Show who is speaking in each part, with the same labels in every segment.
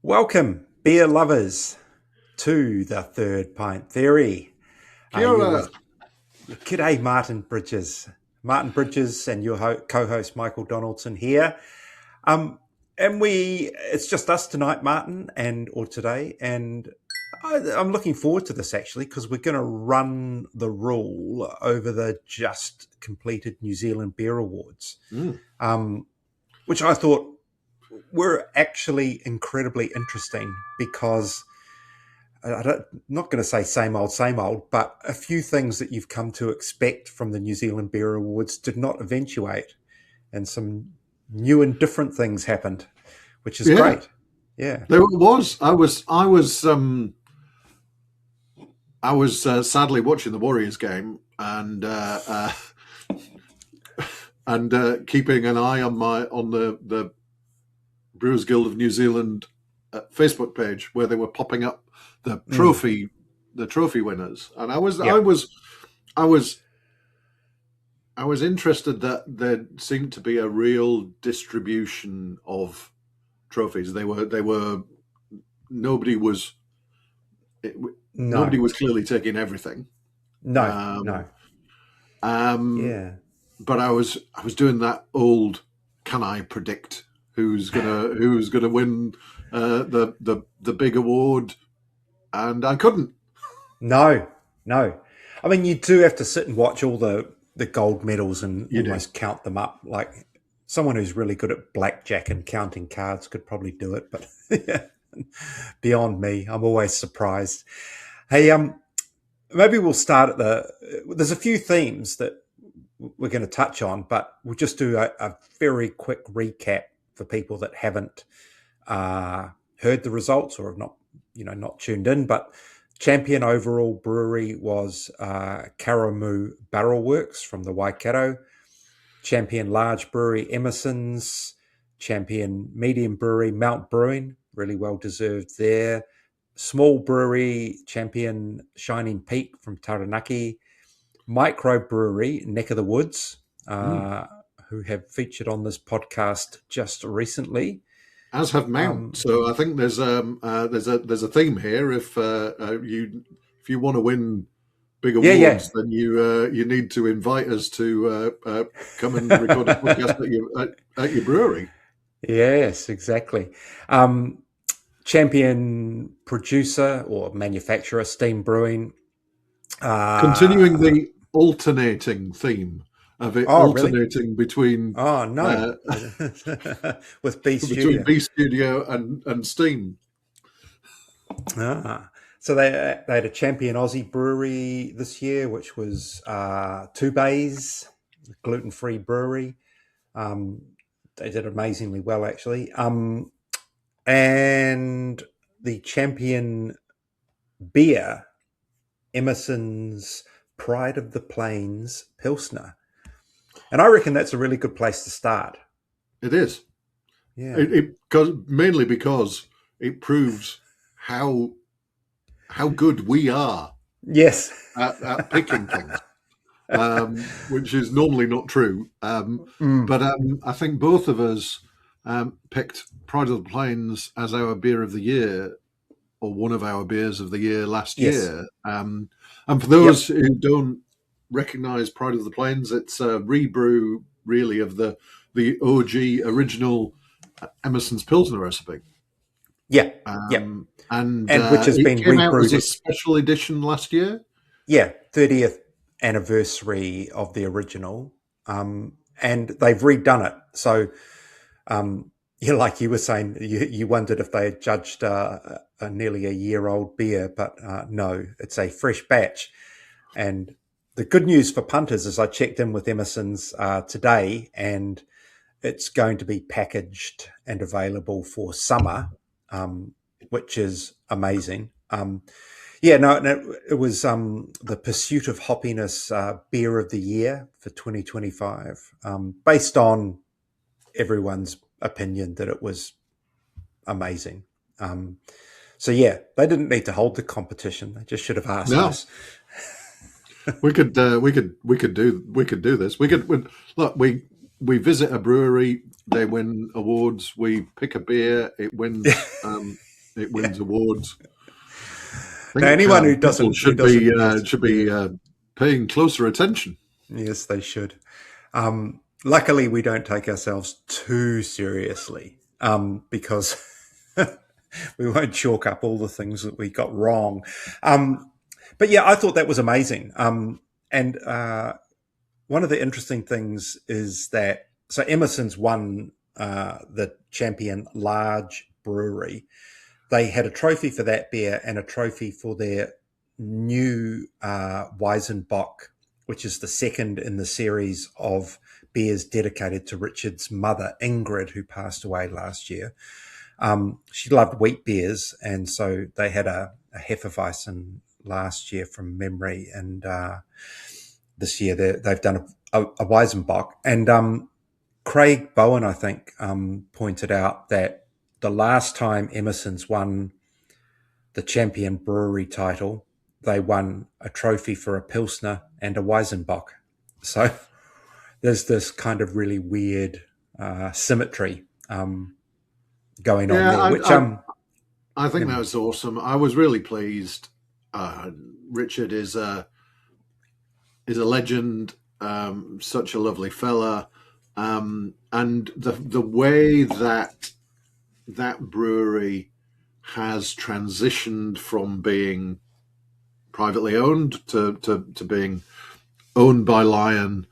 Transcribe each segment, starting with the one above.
Speaker 1: Welcome, beer lovers, to the Third Pint Theory.
Speaker 2: Kia ora.
Speaker 1: G'day, Martin Bridges. Martin Bridges and your co-host Michael Donaldson here. It's just us tonight, Martin, or today, and I'm looking forward to this actually because we're going to run the rule over the just completed New Zealand Beer Awards, which I thought were actually incredibly interesting because I'm not going to say same old, but a few things that you've come to expect from the New Zealand Beer Awards did not eventuate, and some new and different things happened, which is great. Yeah,
Speaker 2: there was. I was sadly watching the Warriors game and keeping an eye on the Brewers Guild of New Zealand Facebook page where they were popping up the trophy winners, and I was interested that there seemed to be a real distribution of trophies. Nobody was clearly taking everything.
Speaker 1: No.
Speaker 2: But I was doing that old, can I predict who's gonna win the big award, and I couldn't.
Speaker 1: No. I mean, you do have to sit and watch all the gold medals and almost count them up. Like someone who's really good at blackjack and counting cards could probably do it, but beyond me, I'm always surprised. Hey, maybe we'll start at there's a few themes that we're going to touch on, but we'll just do a very quick recap for people that haven't heard the results or have not tuned in. But champion overall brewery was Karamu Barrelworks from the Waikato. Champion Large Brewery, Emerson's. Champion Medium Brewery, Mount Brewing, really well deserved there. Small brewery, Champion Shining Peak from Taranaki. Micro Brewery, Neck of the Woods, who have featured on this podcast just recently,
Speaker 2: as have Mount. So I think there's a theme here. If you want to win big awards, then you need to invite us to come and record a podcast at your brewery.
Speaker 1: Yes, exactly. Champion producer or manufacturer, Steam Brewing.
Speaker 2: Continuing the alternating theme of it, alternating between
Speaker 1: with B Studio.
Speaker 2: Between B Studio and Steam.
Speaker 1: So they had a Champion Aussie brewery this year, which was Two Bays, gluten-free brewery. They did amazingly well, actually. And the Champion beer, Emerson's Pride of the Plains Pilsner. And I reckon that's a really good place to start.
Speaker 2: It is.
Speaker 1: Yeah.
Speaker 2: Mainly because it proves how good we are.
Speaker 1: Yes.
Speaker 2: At picking things, which is normally not true. But I think both of us picked Pride of the Plains as our beer of the year, or one of our beers of the year last year. And for those who don't recognise Pride of the Plains, it's a rebrew, really, of the OG original Emerson's Pilsner recipe.
Speaker 1: And
Speaker 2: which has been rebrewed as a special edition last year.
Speaker 1: Yeah, 30th anniversary of the original, and they've redone it. So, like you were saying, you wondered if they had judged a nearly a year old beer, but no, it's a fresh batch. And the good news for punters is I checked in with Emerson's today, and it's going to be packaged and available for summer, which is amazing. It was the Pursuit of Hoppiness Beer of the Year for 2025, based on everyone's opinion that it was amazing. They didn't need to hold the competition; they just should have asked us.
Speaker 2: We could do this. We visit a brewery, they win awards. We pick a beer, it wins it wins awards.
Speaker 1: Now, anyone who doesn't
Speaker 2: should be paying closer attention.
Speaker 1: Yes, they should. Luckily, we don't take ourselves too seriously because we won't chalk up all the things that we got wrong. But yeah, I thought that was amazing. And one of the interesting things is that so Emerson's won the Champion Large Brewery. They had a trophy for that beer and a trophy for their new Weizenbock, which is the second in the series of beers dedicated to Richard's mother, Ingrid, who passed away last year. She loved wheat beers, and so they had a Hefeweizen last year from memory, and this year they've done a Weizenbock. And Craig Bowen, I think, pointed out that the last time Emerson's won the Champion Brewery title, they won a trophy for a Pilsner and a Weizenbock. So there's this kind of really weird symmetry going on there. Which
Speaker 2: I think that was awesome. I was really pleased. Richard is a legend, such a lovely fella, and the way that brewery has transitioned from being privately owned to being owned by Lion,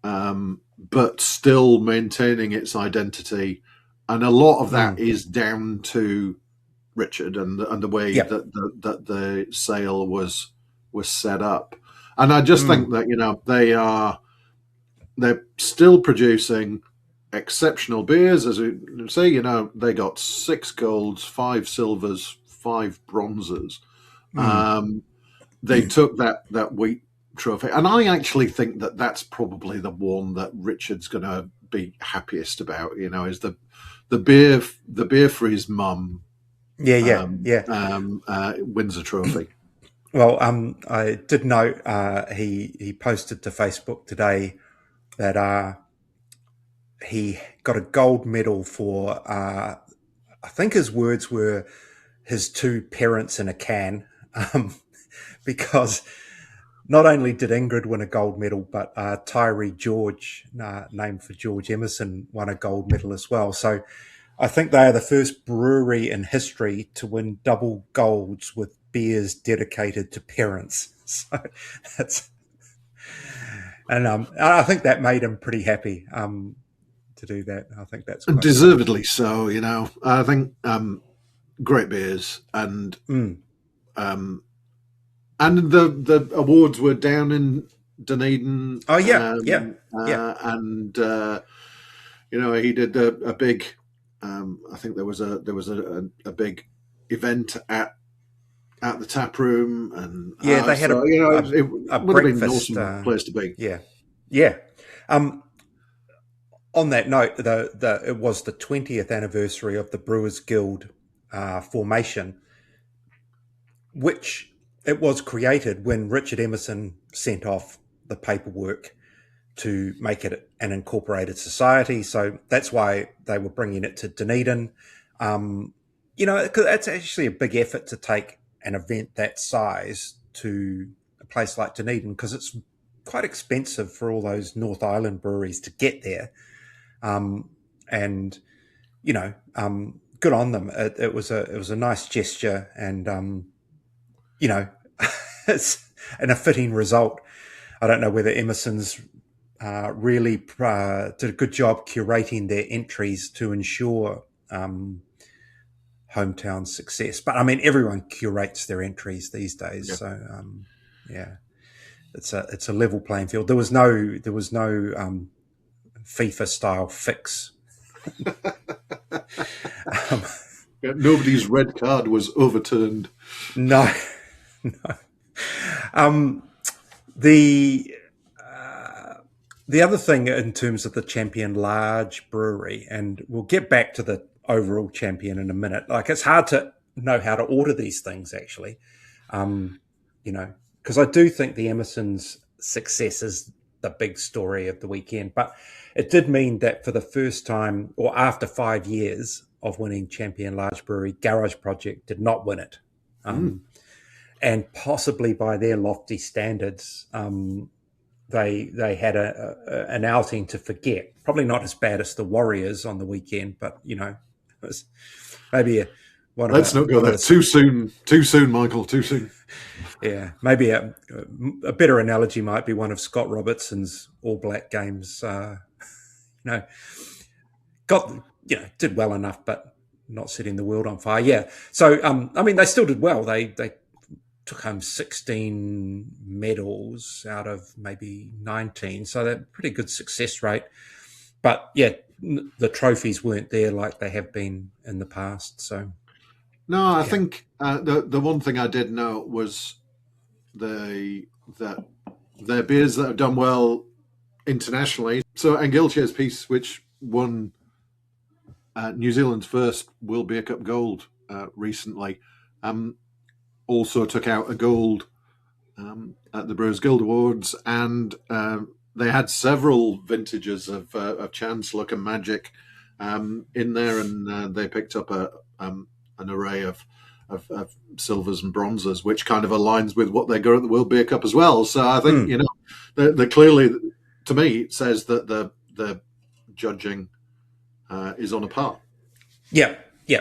Speaker 2: but still maintaining its identity. And a lot of that is down to Richard and the way that the sale was set up. And I just think that, they're still producing exceptional beers. As you say, they got 6 golds, 5 silvers, 5 bronzes. They took that wheat trophy, and I actually think that that's probably the one that Richard's going to be happiest about. Is the beer for his mum. Wins a trophy.
Speaker 1: Well, I did note he posted to Facebook today that he got a gold medal for I think his words were his 2 parents in a can, because not only did Ingrid win a gold medal, but Tyree George, named for George Emerson, won a gold medal as well. So I think they are the first brewery in history to win double golds with beers dedicated to parents. So that's, and I think that made him pretty happy to do that. I think that's
Speaker 2: deservedly cool. So. I think great beers and the awards were down in Dunedin.
Speaker 1: Oh yeah,
Speaker 2: and he did a big. I think there was a big event at the tap room, and
Speaker 1: they had
Speaker 2: it would have been an awesome place to be.
Speaker 1: Yeah. On that note, it was the 20th anniversary of the Brewers Guild formation, which it was created when Richard Emerson sent off the paperwork to make it an incorporated society. So that's why they were bringing it to Dunedin. Because it's actually a big effort to take an event that size to a place like Dunedin, because it's quite expensive for all those North Island breweries to get there. Good on them. It was a nice gesture, and it's a fitting result. I don't know whether Emerson's really did a good job curating their entries to ensure hometown success. But I mean, everyone curates their entries these days, so it's a level playing field. There was no FIFA style fix.
Speaker 2: Nobody's red card was overturned.
Speaker 1: No. The other thing in terms of the Champion Large Brewery, and we'll get back to the overall champion in a minute. Like, it's hard to know how to order these things, actually, because I do think the Emerson's success is the big story of the weekend. But it did mean that for the first time, or after 5 years of winning Champion Large Brewery. Garage Project did not win it. And possibly by their lofty standards, they had an outing to forget. Probably not as bad as the Warriors on the weekend, but, you know, it was maybe
Speaker 2: Let's not go there. Too soon, Michael, too soon.
Speaker 1: Yeah, maybe a better analogy might be one of Scott Robertson's All Black games. Did well enough, but not setting the world on fire. Yeah, so they still did well. They took home 16 medals out of maybe 19, so they're pretty good success rate. But yeah, the trophies weren't there like they have been in the past. So
Speaker 2: no, I think the one thing I did note was that their beers that have done well internationally. So Angilche's piece, which won New Zealand's first World Beer Cup gold recently, also took out a gold at the Brewers Guild Awards, and they had several vintages of Chance, Luck, and Magic in there, and they picked up an array of silvers and bronzes, which kind of aligns with what they got at the World Beer Cup as well. So I think they clearly, to me, it says that the judging is on a par.
Speaker 1: Yeah. You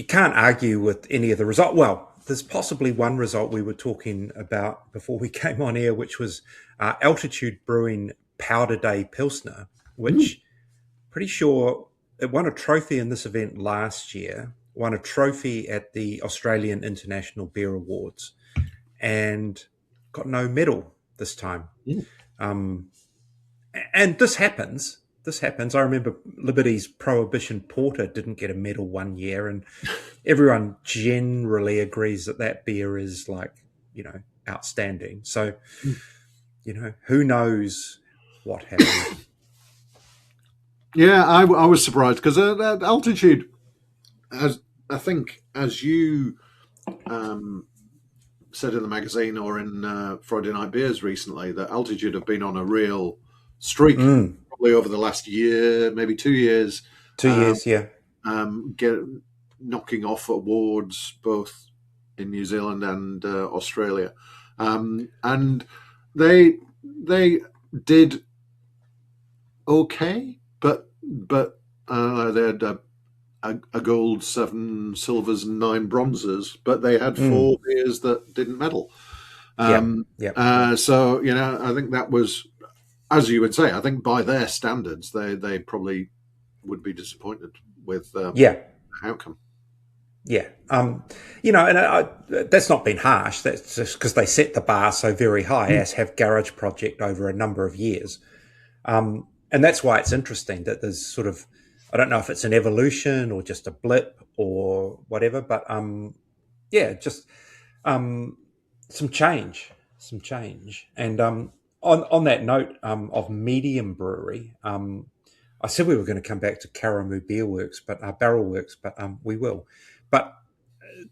Speaker 1: can't argue with any of the result. Well, there's possibly one result we were talking about before we came on air, which was Altitude Brewing Powder Day Pilsner, which pretty sure it won a trophy in this event last year, won a trophy at the Australian International Beer Awards, and got no medal this time. And this happens. I remember Liberty's Prohibition Porter didn't get a medal one year, and everyone generally agrees that beer is outstanding. So, who knows what happened?
Speaker 2: Yeah, I was surprised because Altitude, as you said in the magazine or in Friday Night Beers recently, that Altitude have been on a real streak. Probably over the last year, maybe 2 years.
Speaker 1: 2 years, yeah.
Speaker 2: Knocking off awards both in New Zealand and Australia, and they did okay, but they had a gold, 7 silvers, and 9 bronzes, but they had 4 beers that didn't medal. So I think that was, as you would say, I think by their standards, they probably would be disappointed with the outcome.
Speaker 1: Yeah. That's not been harsh. That's just because they set the bar so very high, as have Garage Project over a number of years. And that's why it's interesting that there's sort of, I don't know if it's an evolution or just a blip or whatever, but just some change. And on that note of Medium Brewery, I said we were going to come back to Karamu Barrelworks, but we will. But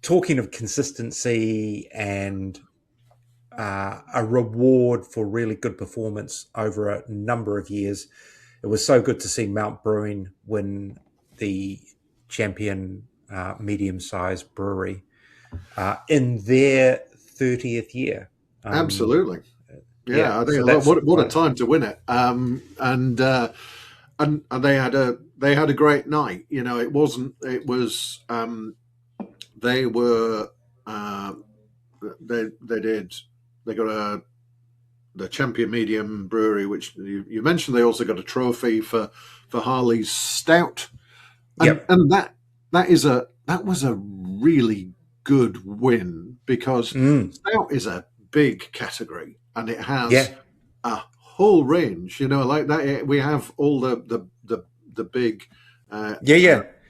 Speaker 1: talking of consistency and a reward for really good performance over a number of years, it was so good to see Mount Brewing win the Champion medium-sized brewery in their 30th year.
Speaker 2: Absolutely. Yeah, I think what a time to win it. And they had a great night. They got the Champion Medium Brewery, which you mentioned. They also got a trophy for Harley's Stout, and that was a really good win because Stout is a big category and it has a whole range. Like that, we have all the big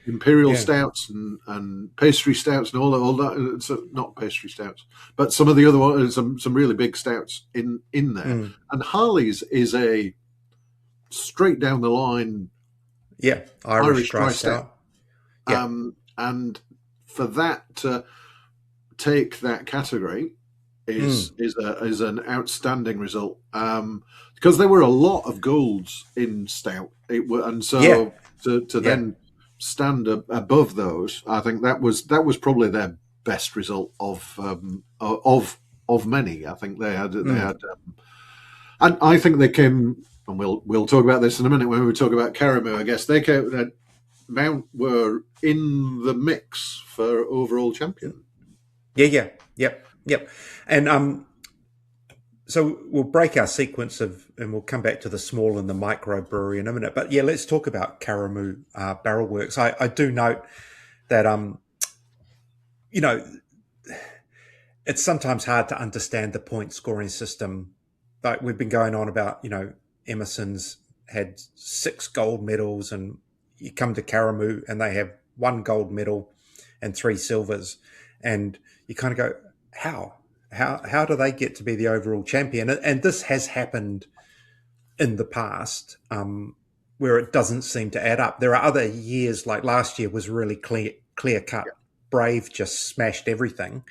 Speaker 2: imperial stouts and pastry stouts and all that. So not pastry stouts, but some of the other ones, some really big stouts in there. And Harley's is a straight down the line, Irish dry stout. And for that to take that category is an outstanding result, because there were a lot of golds in stout. Then stand above those. I think that was probably their best result of many. I think they had, and I think they came. And we'll talk about this in a minute when we talk about Karamu. I guess they came. Mount were in the mix for overall champion.
Speaker 1: Yep. And so we'll break our sequence and we'll come back to the small and the micro brewery in a minute. But yeah, let's talk about Karamu Barrelworks. I do note that it's sometimes hard to understand the point scoring system. Like we've been going on about, Emerson's had 6 gold medals, and you come to Karamu and they have 1 gold medal and 3 silvers, and you kind of go, how do they get to be the overall champion? And this has happened in the past, where it doesn't seem to add up. There are other years, like last year was really clear cut. Brave just smashed everything,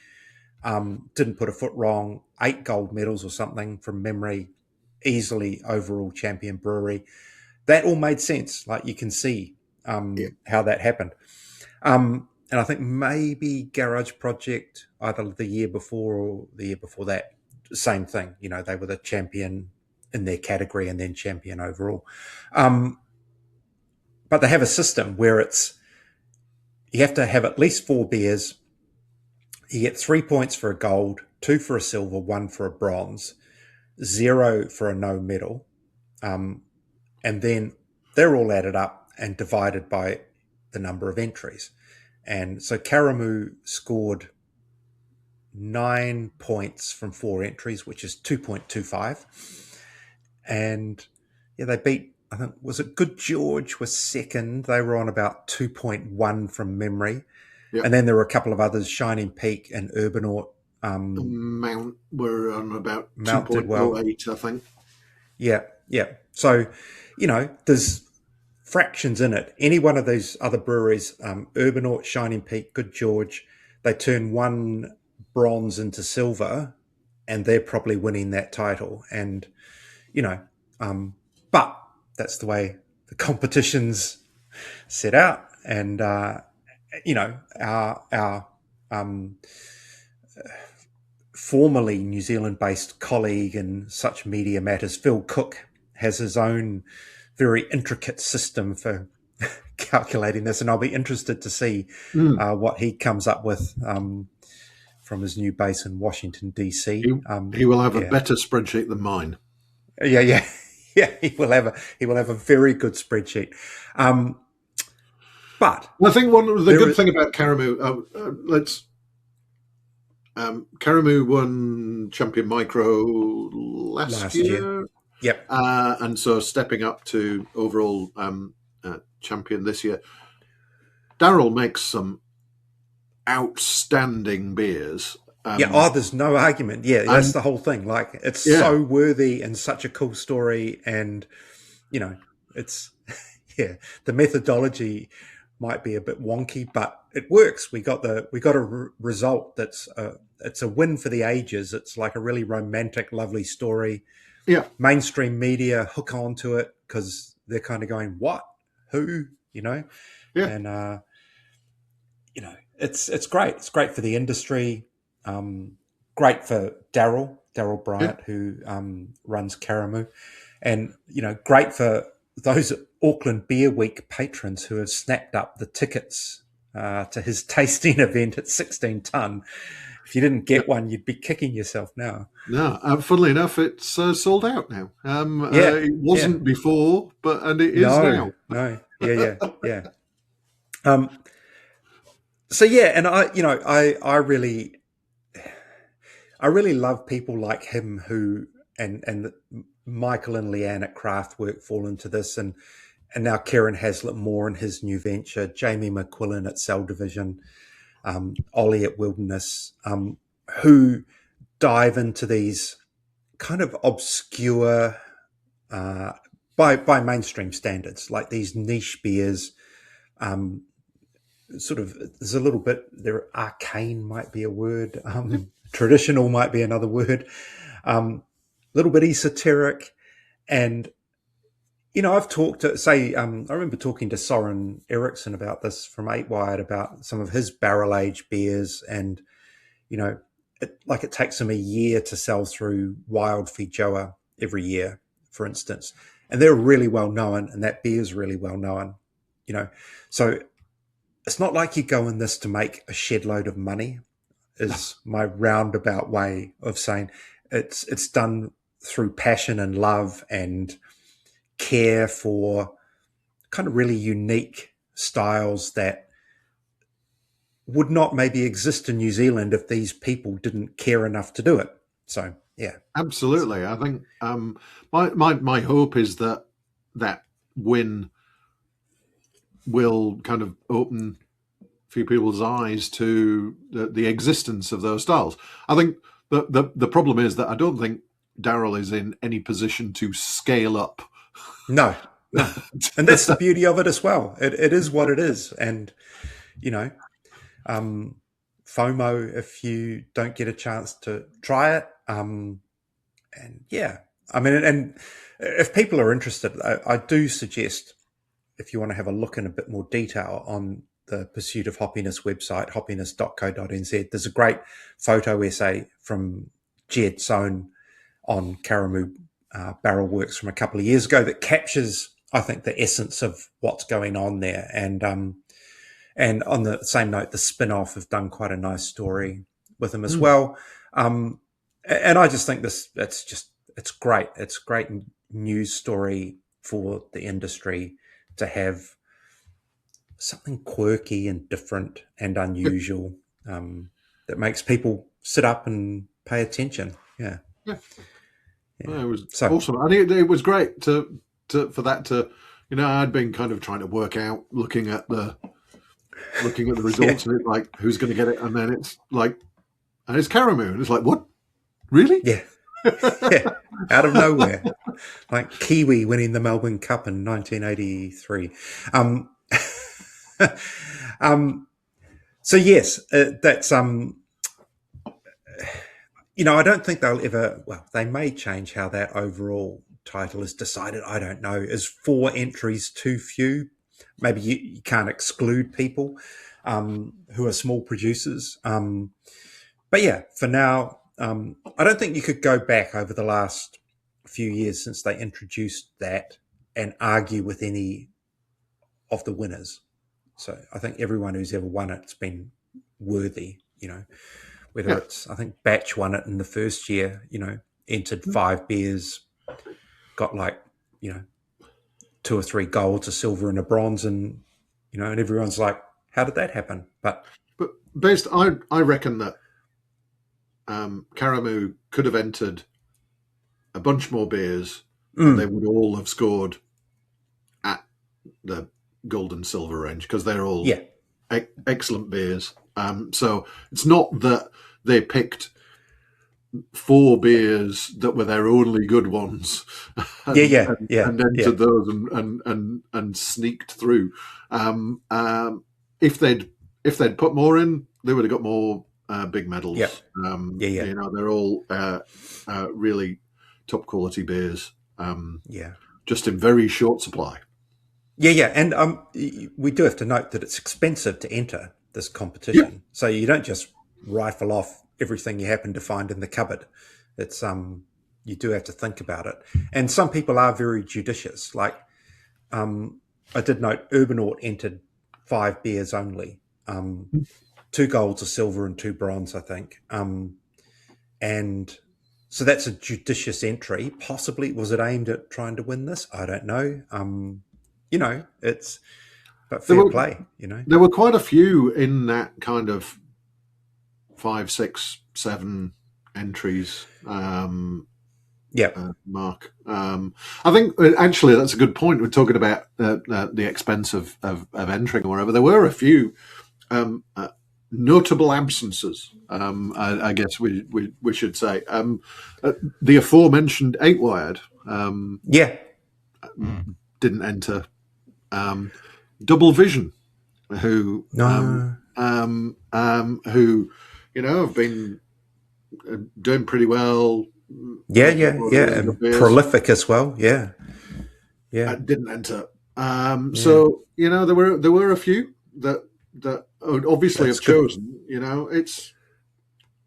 Speaker 1: didn't put a foot wrong, 8 gold medals or something from memory, easily overall champion brewery. That all made sense. Like you can see how that happened. And I think maybe Garage Project, either the year before or the year before that, same thing. They were the champion in their category and then champion overall. But they have a system where you have to have at least 4 beers. You get 3 points for a gold, 2 for a silver, 1 for a bronze, 0 for a no medal. And then they're all added up and divided by the number of entries. And so Karamu scored 9 points from 4 entries, which is 2.25. And they beat, I think, was it Good George was second? They were on about 2.1 from memory. Yep. And then there were a couple of others, Shining Peak and Urbanaut.
Speaker 2: Mount were on about 2.08, I think.
Speaker 1: Yeah. So, there's fractions in it. Any one of those other breweries, Urbanaut, Shining Peak, Good George, they turn 1 bronze into silver, and they're probably winning that title. And, but that's the way the competition's set out. And, our formerly New Zealand-based colleague in such media matters, Phil Cook, has his own very intricate system for calculating this, and I'll be interested to see what he comes up with from his new base in Washington, D.C.
Speaker 2: He will have a better spreadsheet than mine.
Speaker 1: Yeah. He will have a very good spreadsheet. But
Speaker 2: I think the good thing about Karamu, Karamu won Champion Micro last year.
Speaker 1: Yep.
Speaker 2: And so stepping up to overall champion this year. Daryl makes some outstanding beers.
Speaker 1: There's no argument. Yeah, that's the whole thing. Like, it's so worthy and such a cool story. And, it's, the methodology might be a bit wonky, but it works. We got a result that's it's a win for the ages. It's like a really romantic, lovely story.
Speaker 2: Yeah.
Speaker 1: Mainstream media hook onto it because they're kind of going, what? Who? Yeah. And, it's great. It's great for the industry. Great for Daryl Bryant, who runs Karamu. And, great for those Auckland Beer Week patrons who have snapped up the tickets to his tasting event at 16 Ton. If you didn't get one, you'd be kicking yourself now.
Speaker 2: No, funnily enough, it's sold out now. It wasn't before, and it is now.
Speaker 1: No, yeah. So and I really love people like him who and Michael and Leanne at Craftwork fall into this, and now Kieran Haslett Moore in his new venture, Jamie McQuillan at Cell Division, Ollie at Wilderness, who dive into these kind of obscure, by mainstream standards, like these niche beers. Sort of, there's a little bit there. Arcane might be a word. Traditional might be another word. Little bit esoteric, and I've talked to, say, I remember talking to Soren Eriksson about this from 8 Wired about some of his barrel aged beers, and it takes him a year to sell through Wild Feijoa every year, for instance, and they're really well known, and that beer is really well known. So it's not like you go in this to make a shed load of money. Is my roundabout way of saying it's done through passion and love and care for kind of really unique styles that would not maybe exist in New Zealand if these people didn't care enough to do it. So, yeah.
Speaker 2: Absolutely. I think my hope is that win will kind of open a few people's eyes to the existence of those styles. I think the problem is that I don't think Daryl is in any position to scale up.
Speaker 1: No. And that's the beauty of it as well. It is what it is. And, FOMO if you don't get a chance to try it. And yeah, I mean, and if people are interested, I do suggest, if you want to have a look in a bit more detail on the Pursuit of Hoppiness website, hoppiness.co.nz, there's a great photo essay from Jed Sohn on Karamu Barrelworks from a couple of years ago that captures, I think, the essence of what's going on there. And on the same note, the spin-off have done quite a nice story with him as well. And I just think it's great. It's a great news story for the industry to have something quirky and different and unusual that makes people sit up and pay attention. Yeah.
Speaker 2: It was awesome. I think it was great for that to, I'd been kind of trying to work out, looking at the results, and it's like, who's going to get it? And then it's like, and it's Karamu, and it's like, what? Really?
Speaker 1: Yeah. Out of nowhere, like Kiwi winning the Melbourne Cup in 1983. So yes, that's I don't think they'll ever. Well, they may change how that overall title is decided. I don't know. Is 4 entries too few? Maybe you can't exclude people who are small producers. But yeah, for now, I don't think you could go back over the last few years since they introduced that and argue with any of the winners. So I think everyone who's ever won it's been worthy, whether it's, I think Batch won it in the first year, entered 5 beers, got 2 or 3 golds, a silver and a bronze, and and everyone's like, how did that happen? But
Speaker 2: I reckon that Karamu could have entered a bunch more beers, and they would all have scored at the gold and silver range because they're all excellent beers. So it's not that they picked 4 beers that were their only good ones, and entered those and sneaked through. If they'd put more in, they would have got more big medals. They're all really top quality beers. Just in very short supply.
Speaker 1: And we do have to note that it's expensive to enter this competition, so you don't just rifle off everything you happen to find in the cupboard. It's you do have to think about it, and some people are very judicious. Like I did note, Urbanaut entered 5 beers only, 2 golds, a silver, and 2 bronze, I think. And so that's a judicious entry. Possibly was it aimed at trying to win this? I don't know. It's but fair play.
Speaker 2: There were quite a few in that kind of 5, 6, 7 entries mark. I think actually that's a good point. We're talking about the expense of entering or whatever. There were a few notable absences, I guess we should say. The aforementioned 8 Wired didn't enter. Double Vision, who have been doing pretty well.
Speaker 1: And prolific as well. Yeah.
Speaker 2: Didn't enter. So there were a few that obviously
Speaker 1: That's
Speaker 2: have
Speaker 1: good.
Speaker 2: chosen. It's,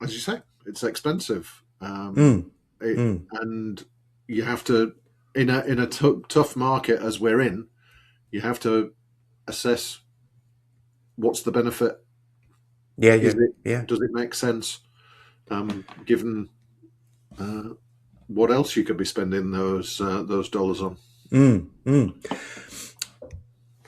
Speaker 2: as you say, it's expensive,
Speaker 1: Mm. Mm.
Speaker 2: and you have to, in a tough market as we're in, you have to assess what's the benefit.
Speaker 1: Yeah, yeah, yeah.
Speaker 2: Does it make sense, given what else you could be spending those dollars on?
Speaker 1: Mm. Mm.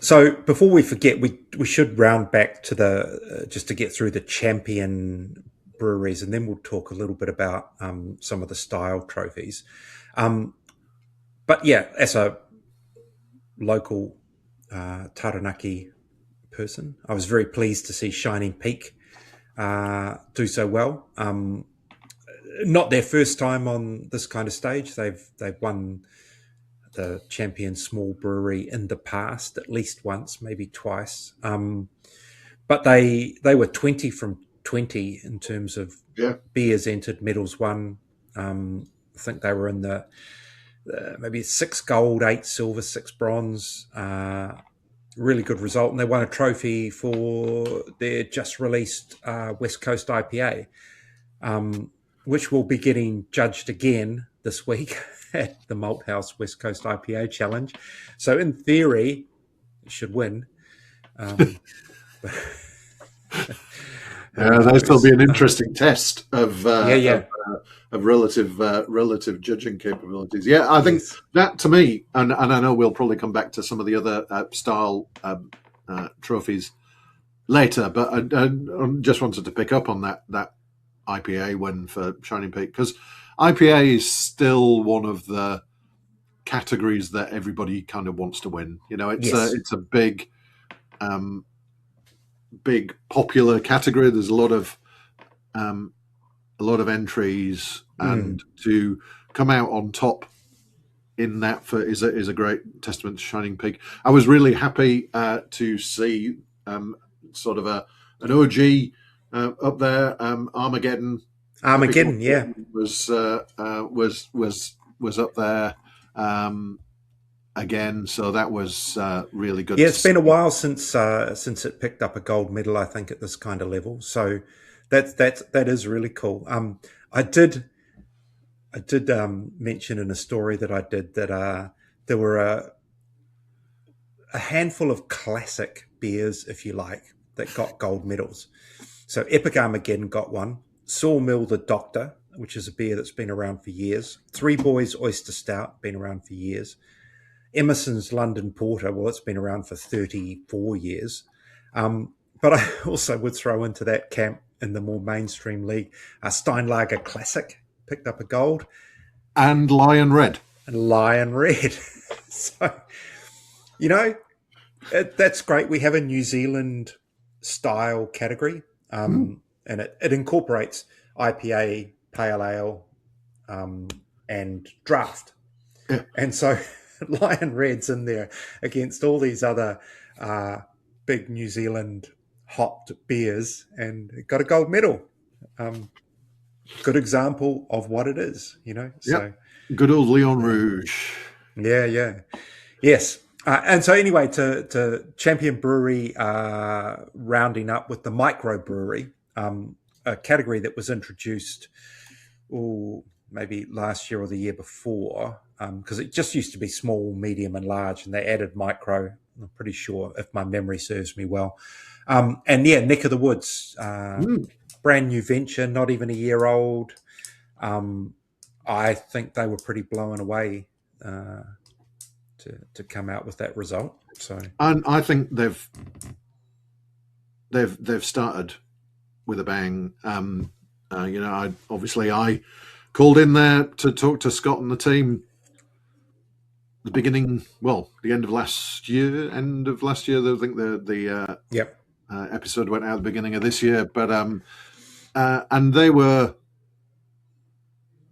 Speaker 1: So before we forget, we should round back to the just to get through the champion breweries, and then we'll talk a little bit about some of the style trophies. But yeah, as a local Taranaki person, I was very pleased to see Shining Peak do so well. Not their first time on this kind of stage. They've won the Champion Small Brewery in the past, at least once, maybe twice. But they were 20 from 20 in terms of beers entered, medals won. I think they were in the maybe 6 gold, 8 silver, 6 bronze. Really good result. And they won a trophy for their just released West Coast IPA, which will be getting judged again this week at the Malt House West Coast IPA Challenge. So in theory, it should win.
Speaker 2: That'll still be an interesting test of relative judging capabilities. Yeah, I think that, to me, and I know we'll probably come back to some of the other style trophies later, but I just wanted to pick up on that IPA win for Shining Peak, because IPA is still one of the categories that everybody kind of wants to win. It's a big popular category. There's a lot of entries, and to come out on top in that is a great testament to Shining Peak. I was really happy to see sort of an OG up there. Armageddon,
Speaker 1: yeah,
Speaker 2: was up there again. So that was really good.
Speaker 1: Yeah, it's been a while since it picked up a gold medal, I think, at this kind of level. So that is really cool. I did mention in a story that I did that there were a handful of classic beers, if you like, that got gold medals. So Epic Armageddon got one. Sawmill the Doctor, which is a beer that's been around for years. Three Boys Oyster Stout, been around for years. Emerson's London Porter, well, it's been around for 34 years. But I also would throw into that camp, in the more mainstream league, Steinlager Classic picked up a gold.
Speaker 2: And Lion Red.
Speaker 1: So, that's great. We have a New Zealand style category, and it incorporates IPA, Pale Ale, and Draft.
Speaker 2: Yeah.
Speaker 1: And so Lion Red's in there against all these other big New Zealand hopped beers, and it got a gold medal. Good example of what it is, So
Speaker 2: good old Leon Rouge.
Speaker 1: Yeah. Yes. And so anyway, to Champion Brewery rounding up with the Micro Brewery, a category that was introduced maybe last year or the year before, because it just used to be small, medium, and large, and they added micro, I'm pretty sure, if my memory serves me well. And yeah, Neck of the Woods, brand new venture, not even a year old. I think they were pretty blown away to come out with that result. So,
Speaker 2: and I think they've started with a bang. I called in there to talk to Scott and the team the end of last year. I think the episode went out at the beginning of this year, but and they were,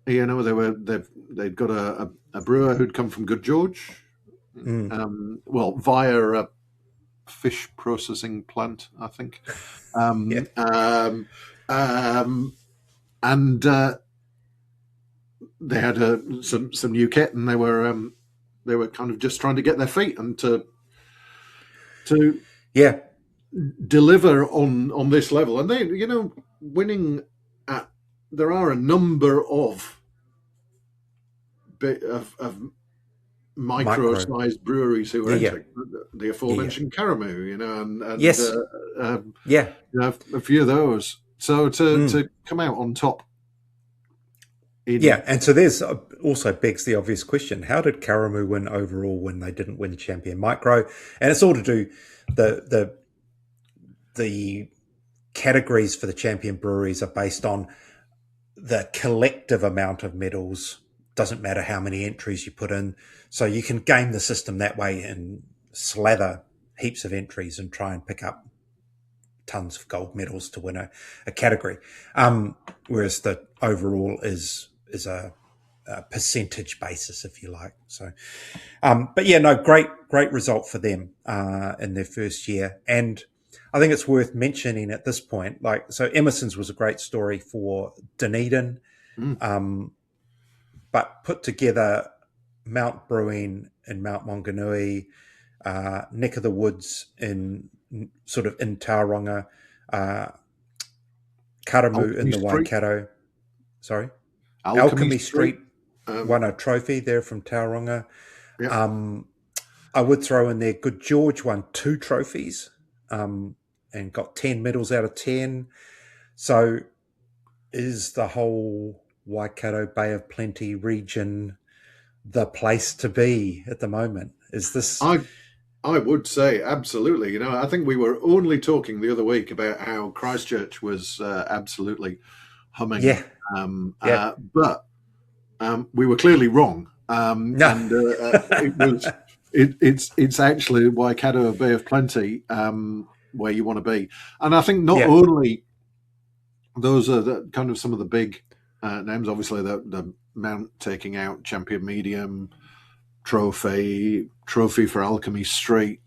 Speaker 2: they'd got a brewer who'd come from Good George, via a fish processing plant, I think, and they had some new kit, and they were they were kind of just trying to get their feet and to
Speaker 1: yeah,
Speaker 2: deliver on this level. And they, winning at, there are a number of micro-sized breweries who are entering. The aforementioned Karamu, and
Speaker 1: yes,
Speaker 2: a few of those. So to come out on top.
Speaker 1: And so there's also begs the obvious question: how did Karamu win overall when they didn't win Champion Micro? And it's all to do the categories for the Champion breweries are based on the collective amount of medals. Doesn't matter how many entries you put in. So you can game the system that way and slather heaps of entries and try and pick up tons of gold medals to win a category. Whereas the overall is a percentage basis, if you like. So, but yeah, no, great result for them in their first year. And I think it's worth mentioning at this point, so Emerson's was a great story for Dunedin, but put together Mount Brewing and Mount Maunganui, neck of the woods in Tauranga, Karamu in the Waikato. Sorry? Alchemy Street won a trophy there from Tauranga. Yeah. I would throw in there Good George won 2 trophies and got 10 medals out of 10. So is the whole Waikato Bay of Plenty region the place to be at the moment? Is this...
Speaker 2: I would say absolutely. I think we were only talking the other week about how Christchurch was absolutely humming.
Speaker 1: Yeah.
Speaker 2: But we were clearly wrong.
Speaker 1: No.
Speaker 2: And it's actually Waikato Bay of Plenty where you want to be. And I think not only those are kind of some of the big names. Obviously, the Mount taking out Champion Medium, Trophy for Alchemy Street,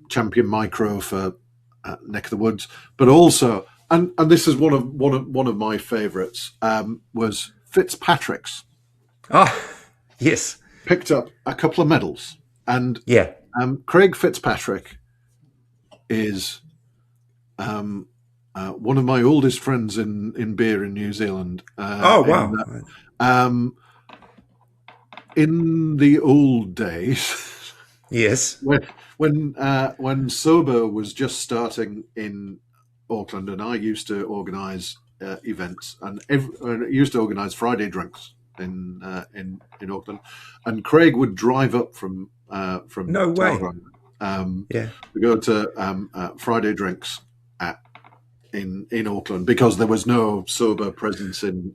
Speaker 2: Champion Micro for Neck of the Woods, but also, and this is one of my favourites, was Fitzpatrick's.
Speaker 1: Yes,
Speaker 2: picked up a couple of medals, and Craig Fitzpatrick is one of my oldest friends in beer in New Zealand.
Speaker 1: Wow!
Speaker 2: In the old days,
Speaker 1: yes,
Speaker 2: when sober was just starting in Auckland, and I used to organise events, and I used to organise Friday drinks in Auckland, and Craig would drive up from
Speaker 1: no way
Speaker 2: to go to Friday drinks in Auckland, because there was no sober presence in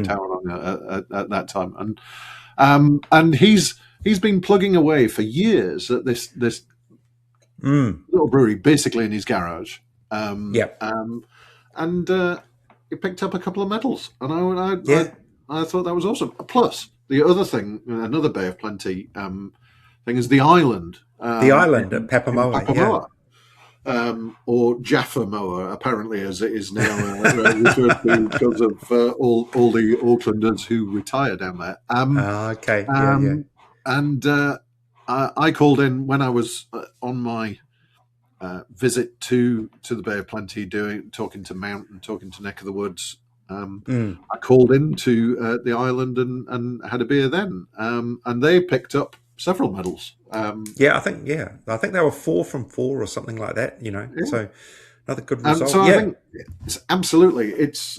Speaker 2: Tauranga at that time, and he's been plugging away for years at this little brewery, basically in his garage. And he picked up a couple of medals, and I thought that was awesome. Plus, the other thing, another Bay of Plenty thing, is the island.
Speaker 1: The island at Papamoa.
Speaker 2: Or Jaffa Moa, apparently, as it is now referred to, because of all the Aucklanders who retire down there.
Speaker 1: Okay.
Speaker 2: And I called in when I was on my visit to the Bay of Plenty, talking to Mount and talking to Neck of the Woods. I called in to the island and had a beer then, and they picked up several medals.
Speaker 1: I think they were 4 from 4 or something like that. So another good result.
Speaker 2: And so I think it's absolutely it's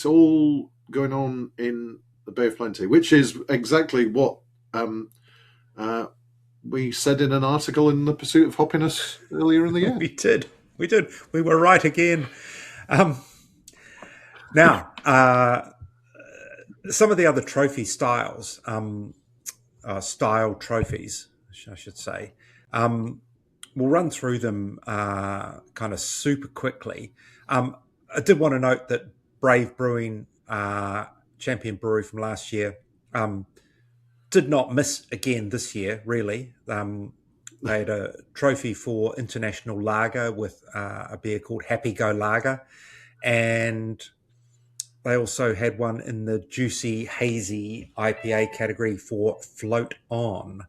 Speaker 2: all going on in the Bay of Plenty, which is exactly what we said in an article in The Pursuit of Hoppiness earlier in the year.
Speaker 1: We did. We were right again. Now, some of the other trophy styles, style trophies, I should say, we'll run through them kind of super quickly. I did want to note that Brave Brewing, Champion Brewery from last year, did not miss again this year, really. They had a trophy for International Lager with a beer called Happy Go Lager. And they also had one in the juicy hazy IPA category for Float On.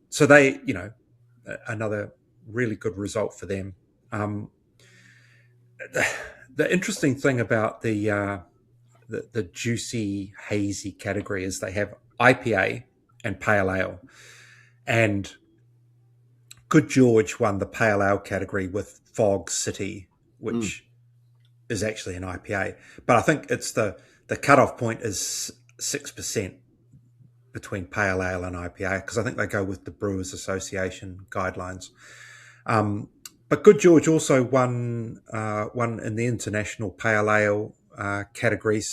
Speaker 1: So they, another really good result for them. The interesting thing about the juicy hazy category is they have IPA and pale ale, and Good George won the pale ale category with Fog City, which is actually an IPA, but I think it's the cutoff point is 6% between pale ale and IPA, because I think they go with the Brewers Association guidelines. But Good George also won in the international pale ale category,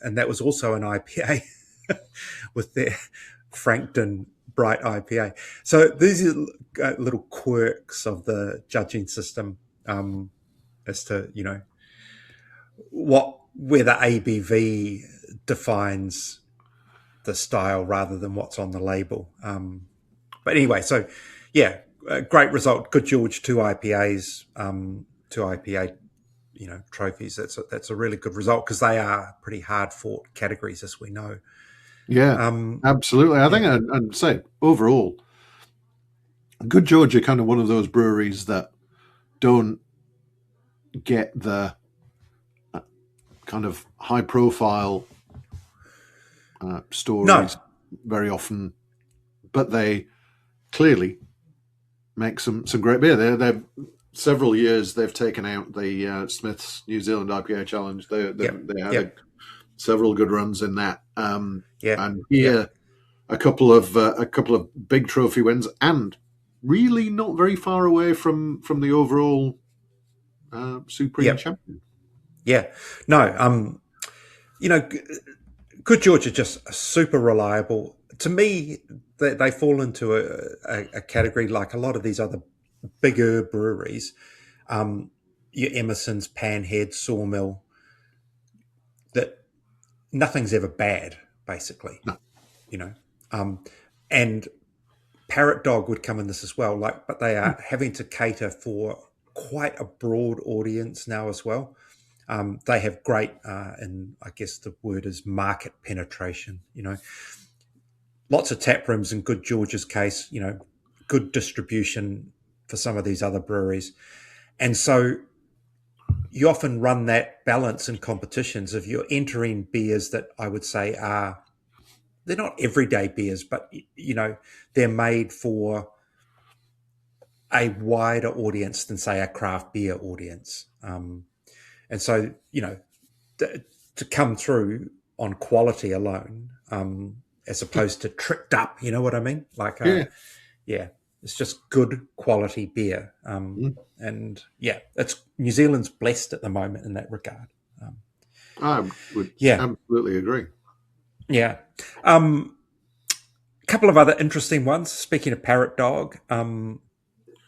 Speaker 1: and that was also an IPA with their Frankton Bright IPA. So these are little quirks of the judging system, as to where the ABV defines the style rather than what's on the label. But anyway, so yeah, a great result. Good George, 2 IPAs, 2 IPA, trophies. That's a really good result, because they are pretty hard fought categories, as we know.
Speaker 2: Yeah, absolutely. I think I'd say overall, Good George are kind of one of those breweries that don't get the kind of high profile stories very often, but they clearly make some great beer. They've several years they've taken out the Smith's New Zealand IPA Challenge. They had several good runs in that. And here a couple of big trophy wins, and really not very far away from the overall Supreme Champion.
Speaker 1: Yeah, no, Good George are just super reliable. To me, they fall into a category like a lot of these other bigger breweries, your Emerson's, Panhead, Sawmill, that nothing's ever bad, basically. No. And Parrot Dog would come in this as well, but they are having to cater for quite a broad audience now as well. They have great, and I guess the word is market penetration. Lots of tap rooms in Good George's case. Good distribution for some of these other breweries, and so you often run that balance in competitions. If you're entering beers that I would say they're not everyday beers, but they're made for a wider audience than, say, a craft beer audience. And so, to come through on quality alone, as opposed to tricked up, you know what I mean? It's just good quality beer. And it's New Zealand's blessed at the moment in that regard.
Speaker 2: I would absolutely agree.
Speaker 1: Yeah. A couple of other interesting ones. Speaking of Parrot Dog, their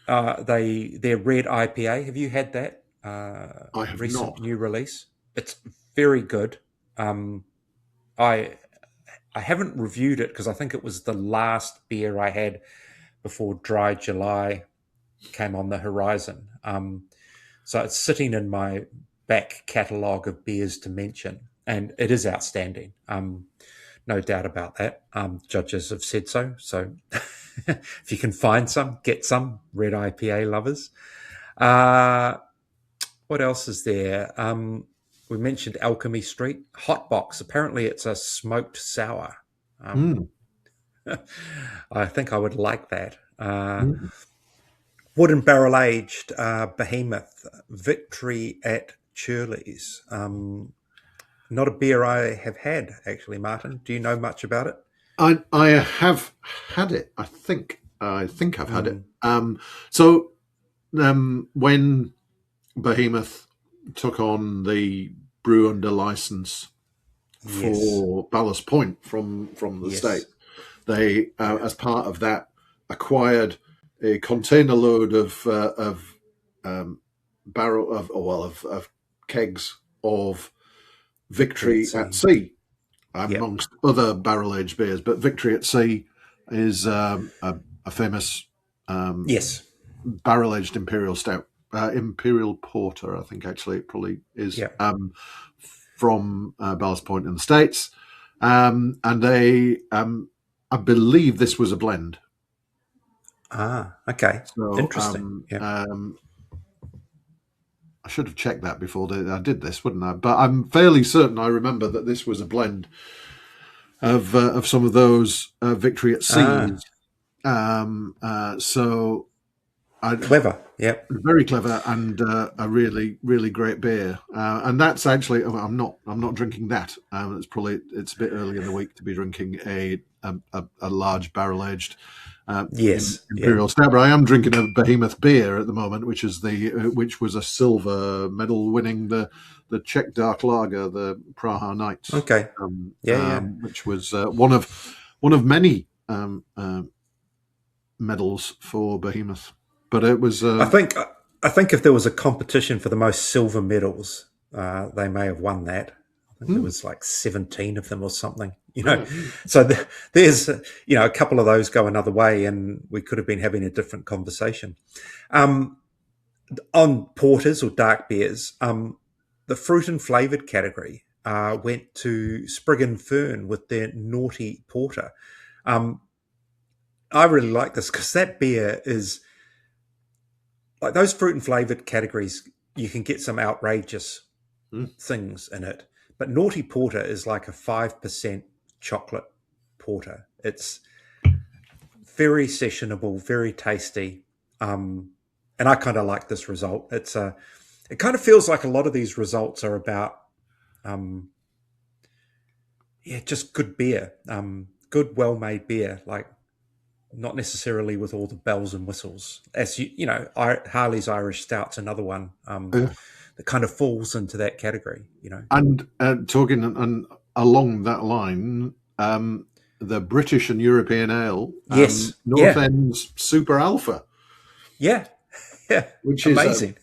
Speaker 1: red IPA. Have you had that?
Speaker 2: I have
Speaker 1: recent
Speaker 2: not.
Speaker 1: New release. It's very good. I haven't reviewed it because I think it was the last beer I had before Dry July came on the horizon. So it's sitting in my back catalogue of beers to mention, and it is outstanding. No doubt about that. Judges have said so. So if you can find some, get some, red IPA lovers. What else is there? We mentioned Alchemy Street. Hotbox. Apparently it's a smoked sour. I think I would like that. Wooden barrel aged Behemoth. Victory at Churley's. Not a beer I have had, actually, Martin. Do you know much about it?
Speaker 2: I have had it. I think I've had it. So when Behemoth took on the brew under license for Ballast Point from the state, they, as part of that, acquired a container load of kegs of Victory at Sea, amongst other barrel aged beers. But Victory at Sea is a famous barrel aged imperial stout. Imperial Porter, I think actually it probably is, from Ballast Point in the States. And they, I believe this was a blend.
Speaker 1: Ah, okay.
Speaker 2: So,
Speaker 1: Interesting.
Speaker 2: I should have checked that before I did this, wouldn't I? But I'm fairly certain I remember that this was a blend of some of those Victory at Seas. So
Speaker 1: clever, yep.
Speaker 2: Very clever, and a really, really great beer. And that's actually, I'm not drinking that. It's a bit early in the week to be drinking a large barrel aged imperial stout. But I am drinking a behemoth beer at the moment, which was a silver medal winning the Czech dark lager, the Praha Nights.
Speaker 1: Okay,
Speaker 2: which was one of many medals for behemoth. But it was.
Speaker 1: I think if there was a competition for the most silver medals, they may have won that. I think there was like 17 of them or something. So there's a couple of those go another way, and we could have been having a different conversation. On porters or dark beers, the fruit and flavoured category went to Sprig and Fern with their Naughty Porter. I really like this because that beer is. Like those fruit and flavoured categories, you can get some outrageous things in it. But Naughty Porter is like a 5% chocolate porter. It's very sessionable, very tasty. And I kind of like this result. It kind of feels like a lot of these results are about, just good beer, good, well-made beer, like, not necessarily with all the bells and whistles. As Harley's Irish Stout's another one that kind of falls into that category.
Speaker 2: And talking and along that line, the British and European ale, North End's Super Alpha,
Speaker 1: which is amazing.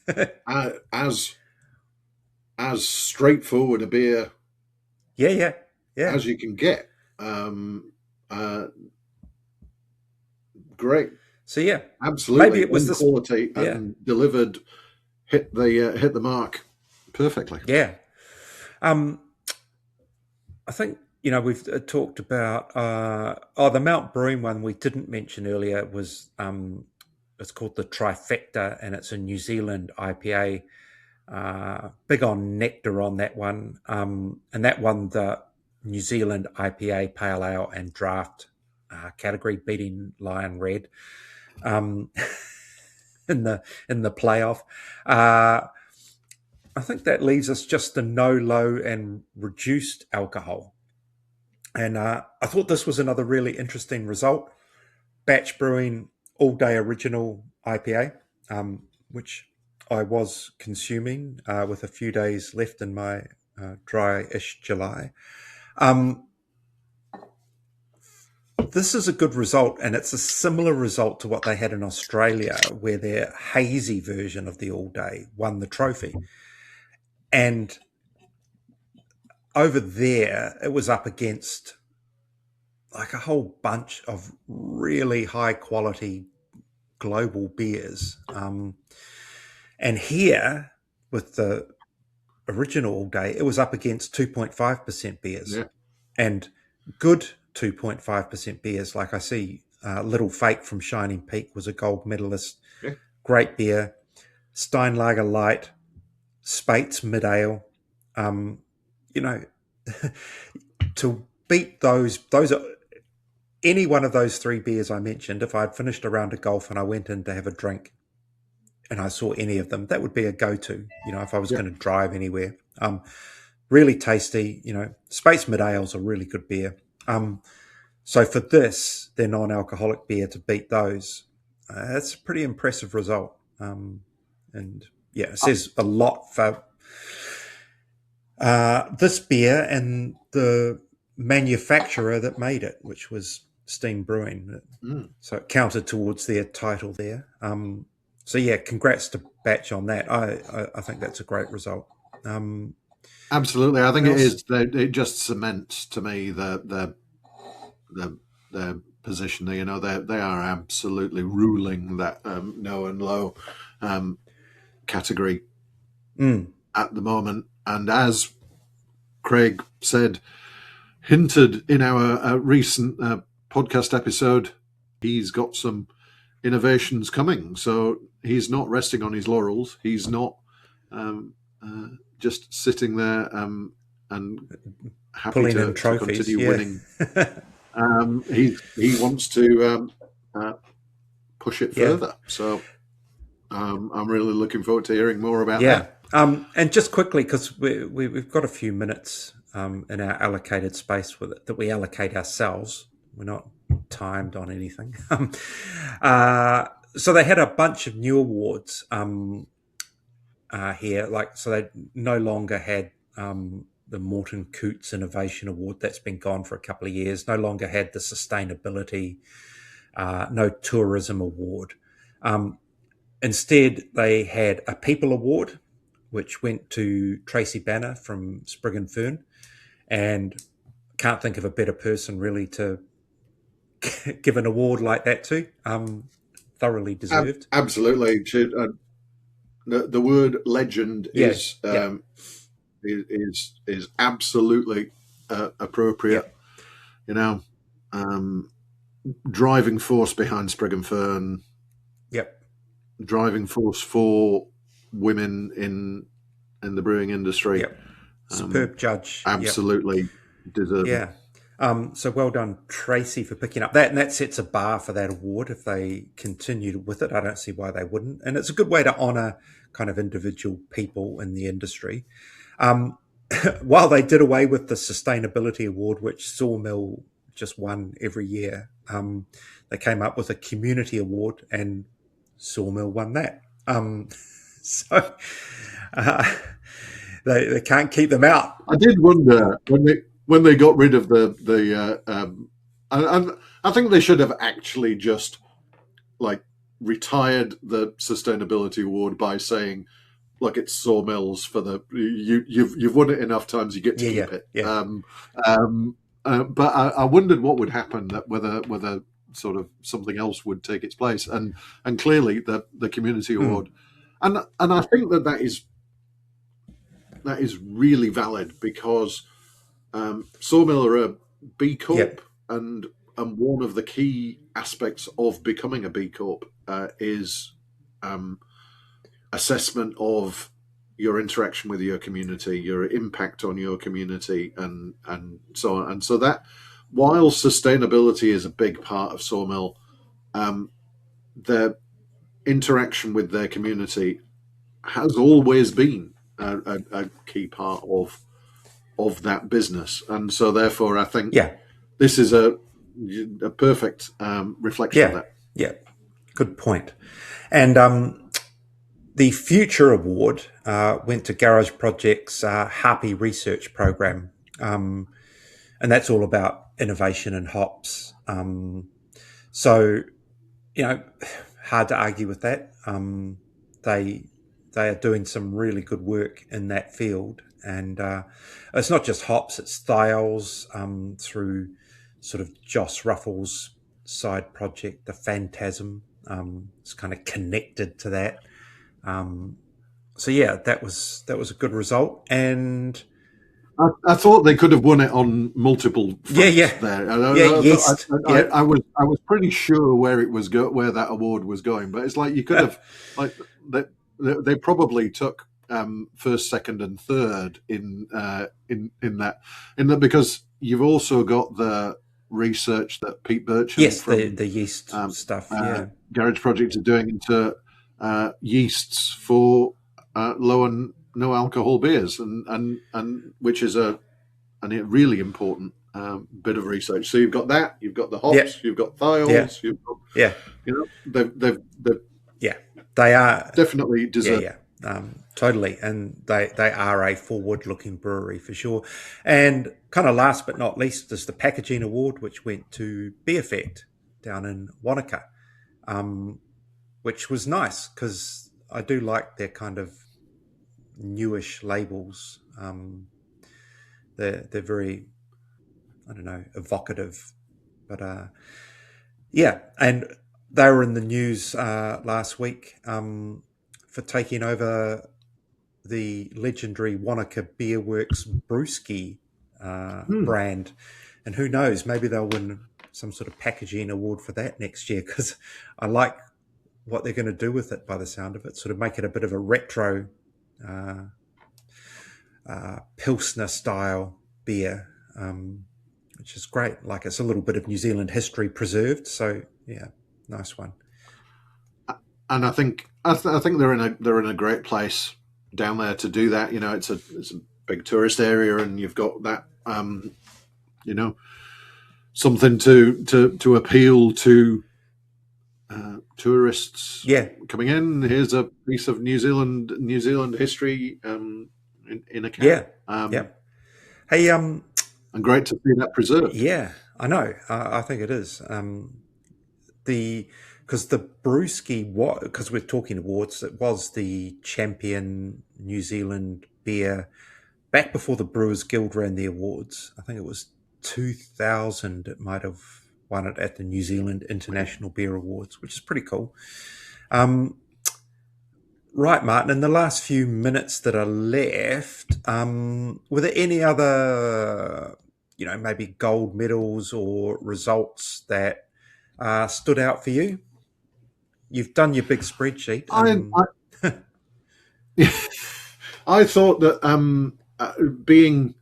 Speaker 2: As straightforward a beer, as you can get. Great.
Speaker 1: So
Speaker 2: absolutely.
Speaker 1: Maybe it was this
Speaker 2: quality and delivered, hit the mark perfectly.
Speaker 1: Yeah. I think we've talked about the Mount Brewing one we didn't mention earlier was it's called the Trifecta, and it's a New Zealand IPA. Big on nectar on that one, and that won the New Zealand IPA Pale Ale and Draft category, beating Lion Red in the playoff. I think that leaves us just the no, low, and reduced alcohol. And I thought this was another really interesting result. Batch Brewing All Day Original IPA, which I was consuming with a few days left in my dry-ish July. This is a good result, and it's a similar result to what they had in Australia, where their hazy version of the All Day won the trophy. And over there, it was up against like a whole bunch of really high quality global beers. And here, with the original All Day, it was up against 2.5% beers. And good 2.5% beers. Like I see Little Fake from Shining Peak was a gold medalist. Great beer. Steinlager Light, Spates Mid Ale. To beat those are any one of those three beers I mentioned. If I'd finished a round of golf and I went in to have a drink and I saw any of them, that would be a go-to, if I was going to drive anywhere. Really tasty, Spates Mid Ale's a really good beer. So for this, their non-alcoholic beer, to beat those, that's a pretty impressive result. And it says a lot for this beer and the manufacturer that made it, which was Steam Brewing. So it counted towards their title there. Congrats to Batch on that. I think that's a great result.
Speaker 2: Absolutely, I think it is. It just cements to me the position. They are absolutely ruling that no and low category at the moment. And as Craig hinted in our recent podcast episode, he's got some innovations coming. So he's not resting on his laurels. He's not just sitting there and happy to continue winning. He wants to push it further. So I'm really looking forward to hearing more about that.
Speaker 1: And just quickly, because we've got a few minutes in our allocated space with it that we allocate ourselves. We're not timed on anything. So they had a bunch of new awards here. So they no longer had the Morton Coots Innovation Award. That's been gone for a couple of years. No longer had the Sustainability, no Tourism Award. Instead, they had a People Award, which went to Tracy Banner from Sprig and Fern, and can't think of a better person really to give an award like that to. Thoroughly deserved.
Speaker 2: Absolutely. The word legend is absolutely appropriate. Driving force behind Sprig and Fern. Driving force for women in the brewing industry.
Speaker 1: Superb judge.
Speaker 2: Absolutely deserving.
Speaker 1: So well done, Tracy, for picking up that. And that sets a bar for that award if they continued with it. I don't see why they wouldn't. And it's a good way to honour kind of individual people in the industry. While they did away with the Sustainability Award, which Sawmill just won every year, they came up with a Community Award, and Sawmill won that. So they can't keep them out.
Speaker 2: I did wonder when they got rid of I think they should have actually just retired the Sustainability Award by saying, look, it's Sawmills for you've won it enough times, you get to keep it. But I wondered what would happen, whether sort of something else would take its place, and clearly the Community Award, and I think that is really valid, because Sawmill are a B Corp, and one of the key aspects of becoming a B Corp is assessment of your interaction with your community, your impact on your community, and so on. And so that, while sustainability is a big part of Sawmill, their interaction with their community has always been a key part of that business. And so therefore I think this is a perfect reflection of that.
Speaker 1: Yeah, good point. And the Future Award went to Garage Project's Harpy Research Program, and that's all about innovation in hops. So, hard to argue with that. They are doing some really good work in that field, and it's not just hops; it's thiols through sort of Joss Ruffles' side project, the Phantasm. It's kind of connected to that. So that was a good result, and
Speaker 2: I thought they could have won it on multiple fronts there. I was pretty sure where that award was going, but it's like you could have they probably took first, second, and third in that, because you've also got the research that Pete Bircham from
Speaker 1: the yeast stuff,
Speaker 2: Garage Project are doing into yeasts for low and no alcohol beers, and which is a really important bit of research. So you've got that, you've got the hops, you've got thiols, you've got
Speaker 1: they are
Speaker 2: definitely deserve.
Speaker 1: Totally, and they are a forward-looking brewery for sure. And kind of last but not least is the Packaging Award, which went to Be Effect down in Wanaka, which was nice because I do like their kind of newish labels. They're very, I don't know, evocative, but and they were in the news last week for taking over the legendary Wanaka Beerworks Brewski brand, and who knows, maybe they'll win some sort of packaging award for that next year, because I like what they're going to do with it by the sound of it. Sort of make it a bit of a retro Pilsner style beer, which is great. Like, it's a little bit of New Zealand history preserved. So yeah, nice one.
Speaker 2: And I think they're in a great place down there to do that. You know, it's a big tourist area, and you've got that something to appeal to tourists.
Speaker 1: Yeah,
Speaker 2: coming in. Here's a piece of New Zealand history in a can.
Speaker 1: Yeah. Hey,
Speaker 2: and great to see that preserved.
Speaker 1: Yeah, I know. I think it is. Because the brewski, because we're talking awards, it was the Champion New Zealand beer back before the Brewers Guild ran the awards. I think it was 2000. It might have won it at the New Zealand International Beer Awards, which is pretty cool. Right, Martin, in the last few minutes that are left, were there any other, maybe gold medals or results that stood out for you? You've done your big spreadsheet.
Speaker 2: I thought that being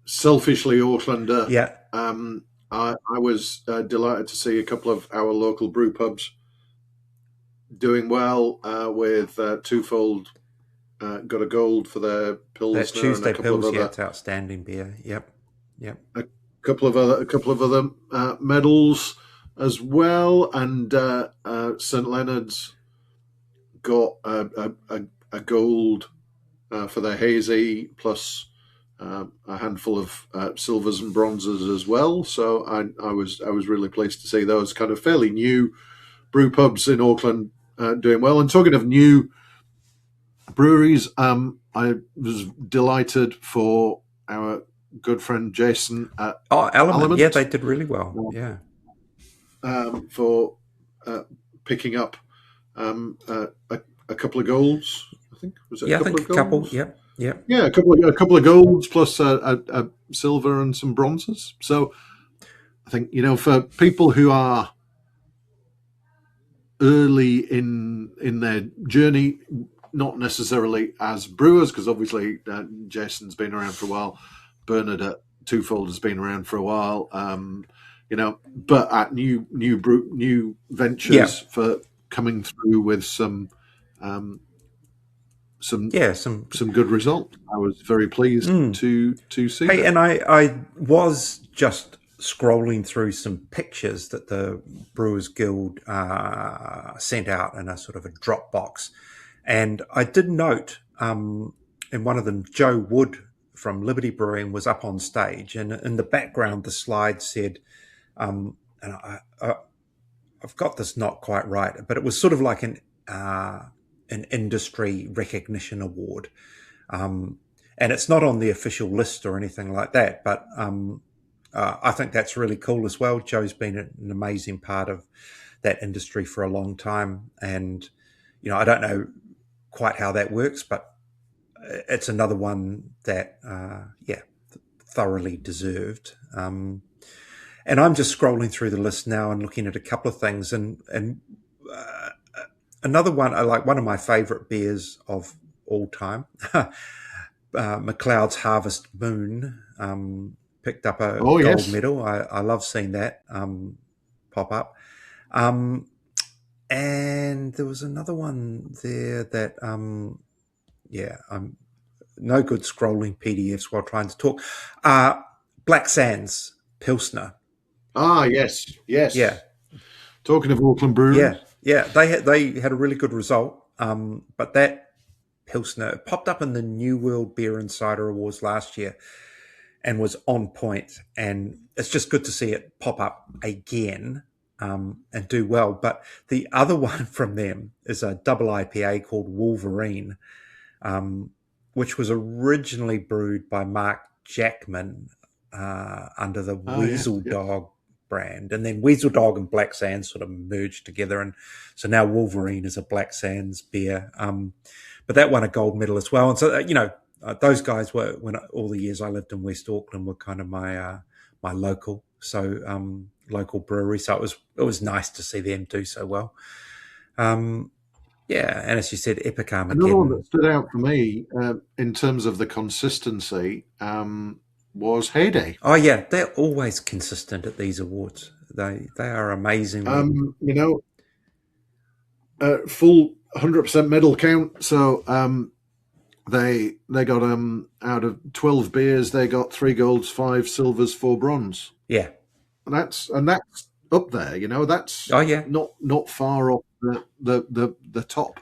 Speaker 2: selfishly Aucklander, I was delighted to see a couple of our local brew pubs doing well with Twofold got a gold for their Pilsner.
Speaker 1: That Tuesday
Speaker 2: and a couple
Speaker 1: Pils,
Speaker 2: of other,
Speaker 1: it's outstanding beer. Yep.
Speaker 2: A couple of other medals as well, and St Leonard's got a gold for their hazy, plus a handful of silvers and bronzes as well. So I was really pleased to see those kind of fairly new brew pubs in Auckland doing well. And talking of new breweries, I was delighted for our good friend Jason at
Speaker 1: Element. Yeah, they did really well. Yeah.
Speaker 2: For picking up a couple of golds, I think. Was it a couple?
Speaker 1: Yep.
Speaker 2: Yeah, a couple of golds plus a silver and some bronzes. So I think, for people who are early in their journey, not necessarily as brewers, because obviously Jason's been around for a while, Bernard at Twofold has been around for a while, but at new ventures for coming through with some good result. I was very pleased to see.
Speaker 1: Hey, and I was just scrolling through some pictures that the Brewers Guild sent out in a sort of a Dropbox, and I did note in one of them, Joe Wood from Liberty Brewing was up on stage, and in the background the slide said, and I've got this not quite right, but it was sort of like an industry recognition award, and it's not on the official list or anything like that, but I think that's really cool as well. Joe's been an amazing part of that industry for a long time, and I don't know quite how that works, but it's another one that thoroughly deserved. And I'm just scrolling through the list now and looking at a couple of things, and another one, like one of my favorite beers of all time, McLeod's Harvest Moon, picked up a gold medal. I love seeing that pop up. And there was another one there that, I'm no good scrolling PDFs while trying to talk. Black Sands Pilsner.
Speaker 2: Ah, yes.
Speaker 1: Yeah.
Speaker 2: Talking of Auckland Brewers.
Speaker 1: Yeah. They had a really good result. But that Pilsner popped up in the New World Beer Insider Awards last year and was on point. And it's just good to see it pop up again and do well. But the other one from them is a double IPA called Wolverine, which was originally brewed by Mark Jackman under the Weasel Dog brand, and then Weasel Dog and Black Sands sort of merged together, and so now Wolverine is a Black Sands beer. But that won a gold medal as well, and so those guys were, when all the years I lived in West Auckland, were kind of my local local brewery. So it was nice to see them do so well. Yeah, and as you said, Epic Armageddon.
Speaker 2: Another one that stood out for me in terms of the consistency was Heyday.
Speaker 1: Oh yeah, they're always consistent at these awards. They are amazing.
Speaker 2: Full 100% medal count. So they got out of 12 beers, they got 3 golds, 5 silvers, 4 bronze.
Speaker 1: Yeah,
Speaker 2: and that's up there. That's not far off the top.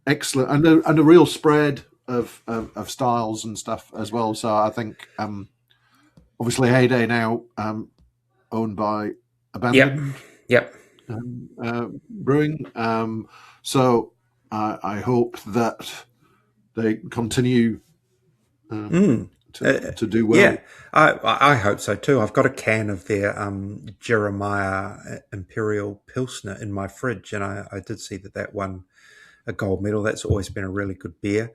Speaker 2: Excellent, and a real spread of styles and stuff as well. So I think obviously Heyday now owned by Abandoned Brewing. So I hope that they continue to do well.
Speaker 1: Yeah, I hope so too. I've got a can of their Jeremiah Imperial Pilsner in my fridge, and I did see that won a gold medal. That's always been a really good beer.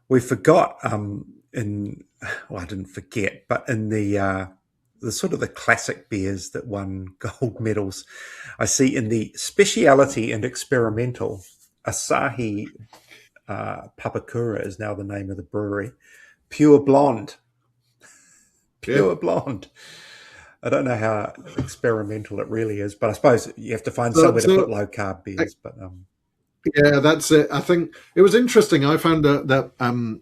Speaker 1: We forgot I didn't forget, but in the sort of the classic beers that won gold medals, I see in the speciality and experimental, Asahi Papakura is now the name of the brewery. Pure Blonde. Pure Blonde. I don't know how experimental it really is, but I suppose you have to find somewhere to put low carb beers. But
Speaker 2: yeah, that's it. I think it was interesting. I found that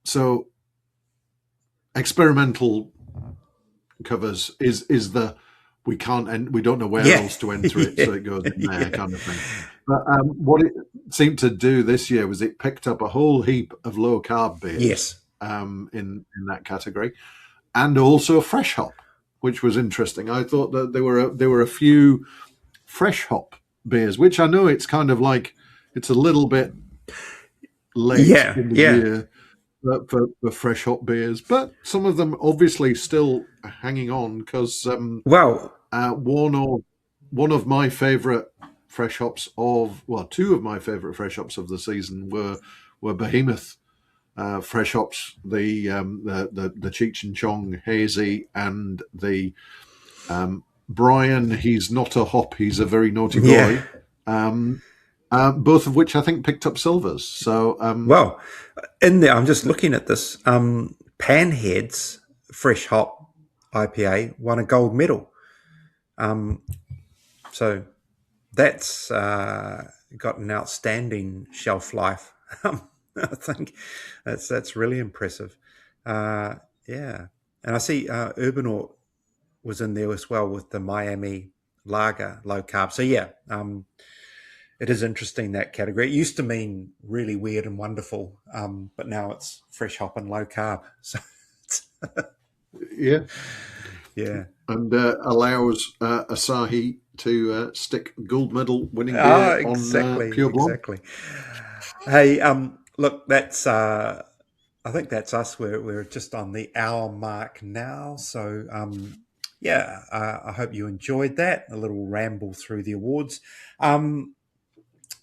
Speaker 2: so experimental covers is the we can't and we don't know where else to enter it, so it goes in there kind of thing. But what it seemed to do this year was it picked up a whole heap of low carb beers.
Speaker 1: Yes.
Speaker 2: In that category, and also fresh hop, which was interesting. I thought that there were a few fresh hop beers, which I know it's kind of like it's a little bit late in the year for fresh hop beers, but some of them obviously still hanging on because one of my favourite fresh hops two of my favourite fresh hops of the season were Behemoth. Fresh hops, the Cheech and Chong hazy, and the Brian. He's not a hop; he's a very naughty boy. Both of which I think picked up silvers. So
Speaker 1: in there, I'm just looking at this. Panheads fresh hop IPA won a gold medal. So that's got an outstanding shelf life. I think that's really impressive. And I see Urbanaut was in there as well with the Miami Lager low carb. So it is interesting, that category. It used to mean really weird and wonderful, but now it's fresh hop and low carb. So
Speaker 2: and allows Asahi to stick gold medal winning beer on Pure Blonde. Exactly.
Speaker 1: Hey, look, that's I think that's us. We're just on the hour mark now. So I hope you enjoyed that, a little ramble through the awards.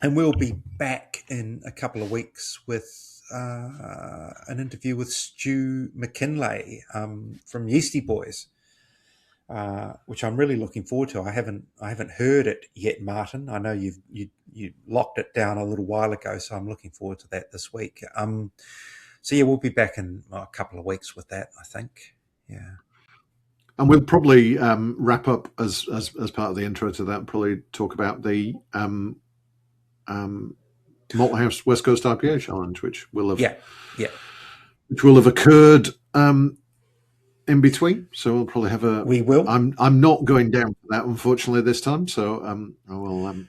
Speaker 1: And we'll be back in a couple of weeks with an interview with Stu McKinlay from Yeasty Boys, which I'm really looking forward to. I haven't heard it yet, Martin. I know you locked it down a little while ago, so I'm looking forward to that this week. We'll be back in a couple of weeks with that, I think. Yeah.
Speaker 2: And we'll probably wrap up as part of the intro to that. Probably talk about the Malthouse West Coast IPA Challenge, which will have occurred in between. So we'll probably have a.
Speaker 1: We will.
Speaker 2: I'm not going down for that, unfortunately, this time. So I will.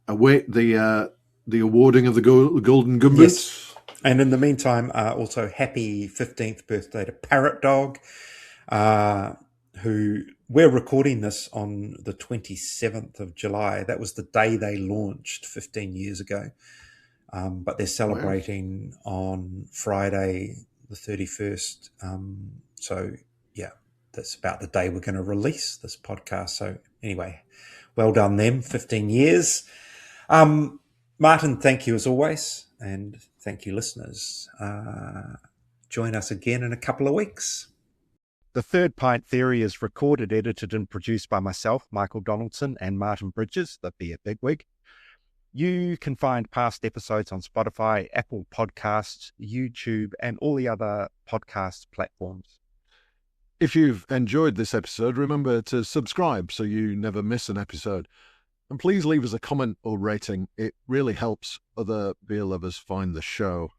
Speaker 2: Await the awarding of the Golden Gumboots.
Speaker 1: Yes. And in the meantime, also happy 15th birthday to Parrot Dog, who we're recording this on the 27th of July. That was the day they launched 15 years ago. But they're celebrating on Friday, the 31st. So, yeah, that's about the day we're going to release this podcast. So, anyway, well done them, 15 years. Martin, thank you as always, and thank you, listeners. Join us again in a couple of weeks. The Third Pint Theory is recorded, edited, and produced by myself, Michael Donaldson, and Martin Bridges, the Beer Bigwig. You can find past episodes on Spotify, Apple Podcasts, YouTube, and all the other podcast platforms.
Speaker 2: If you've enjoyed this episode, remember to subscribe so you never miss an episode. And please leave us a comment or rating. It really helps other beer lovers find the show.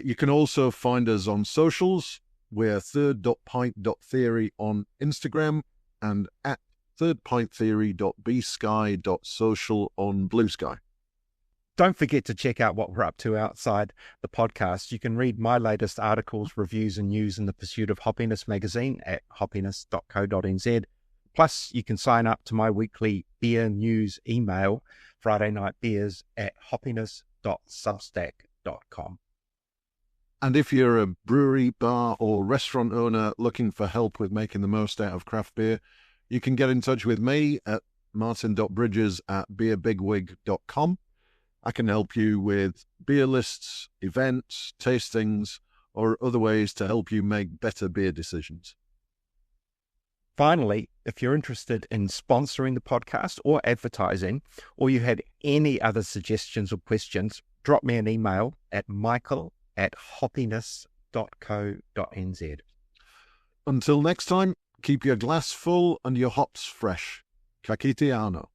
Speaker 2: You can also find us on socials. We're third.pint.theory on Instagram and at thirdpinttheory.bsky.social on Blue Sky.
Speaker 1: Don't forget to check out what we're up to outside the podcast. You can read my latest articles, reviews, and news in the Pursuit of Hoppiness magazine at hoppiness.co.nz. Plus, you can sign up to my weekly beer news email, Friday Night Beers, at hoppiness.substack.com.
Speaker 2: And if you're a brewery, bar, or restaurant owner looking for help with making the most out of craft beer, you can get in touch with me at martin.bridges@beerbigwig.com. I can help you with beer lists, events, tastings, or other ways to help you make better beer decisions.
Speaker 1: Finally, if you're interested in sponsoring the podcast or advertising, or you had any other suggestions or questions, drop me an email at michael@hoppiness.co.nz.
Speaker 2: Until next time, keep your glass full and your hops fresh. Ka kite anō.